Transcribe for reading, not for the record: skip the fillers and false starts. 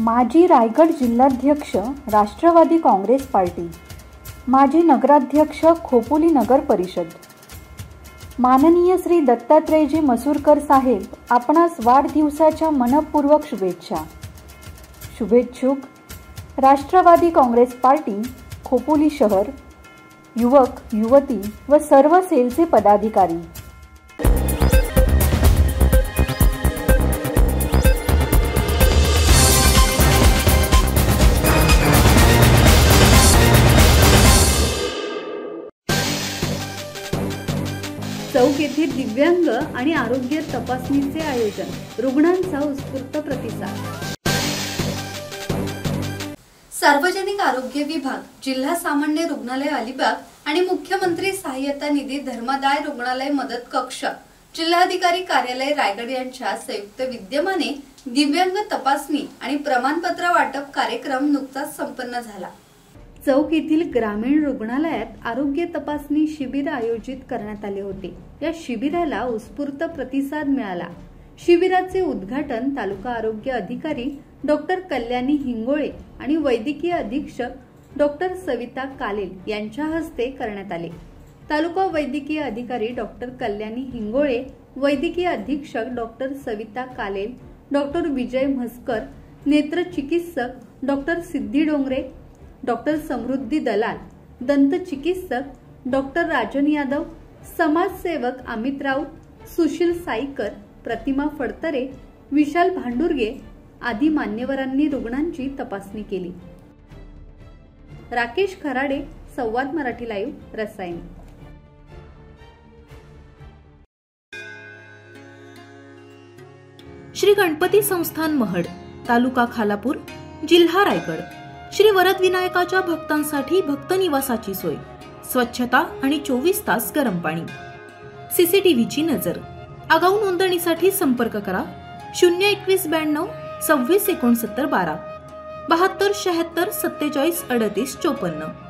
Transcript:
माजी रायगड जिल्हाध्यक्ष राष्ट्रवादी काँग्रेस पार्टी, माजी नगराध्यक्ष खोपोली नगर परिषद। माननीय श्री दत्तात्रेयजी मसूरकर साहेब आपणास वाढदिवसाच्या मनपूर्वक शुभेच्छा। शुभेच्छुक राष्ट्रवादी काँग्रेस पार्टी खोपोली शहर, युवक युवती व सर्व सेलचे पदाधिकारी। चौक येथे दिव्यांग आणि आरोग्य तपासणीचे आयोजन, रुग्णांचा उत्स्फूर्त प्रतिसाद। सार्वजनिक आरोग्य विभाग, जिल्हा सामान्य रुग्णालय अलिबाग आणि मुख्यमंत्री सहाय्यता निधी धर्मादाय रुग्णालय मदत कक्ष, जिल्हाधिकारी कार्यालय रायगड यांच्या संयुक्त विद्यमाने दिव्यांग तपासणी आणि प्रमाणपत्र वाटप कार्यक्रम नुकताच संपन्न झाला। चौक येथील ग्रामीण रुग्णालयात आरोग्य तपासणी शिबिर आयोजित करण्यात आले होते। या शिबिराला उत्स्फूर्त प्रतिसाद मिळाला। शिबिराचे उद्घाटन तालुका आरोग्य अधिकारी डॉक्टर कल्याणी हिंगोळे आणि वैद्यकीय अधीक्षक डॉक्टर सविता कालेल यांच्या हस्ते करण्यात आले। तालुका वैद्यकीय अधिकारी डॉक्टर कल्याणी हिंगोळे, वैद्यकीय अधीक्षक डॉक्टर सविता कालेल, डॉक्टर विजय म्हसकर, नेत्र चिकित्सक डॉक्टर सिद्धी डोंगरे, डॉक्टर समृद्धी दलाल, दंत चिकित्सक डॉक्टर राजन यादव, समाजसेवक अमित राऊत, सुशील साईकर, प्रतिमा फडतरे, विशाल भांडुर्गे आदी मान्यवरांनी रुग्णांची तपासणी केली। राकेश खराडे, संवाद मराठी लाईव्ह, रसायन। श्री गणपती संस्थान महड, तालुका खालापूर, जिल्हा रायगड। श्री वरद विनायकाच्या भक्तांसाठी भक्त निवासाची सोय, स्वच्छता आणि 24 तास गरम पाणी, सीसीटीव्हीची नजर। आगाऊ नोंदणीसाठी संपर्क करा 02192 26 69 12 72 76 47 38 54।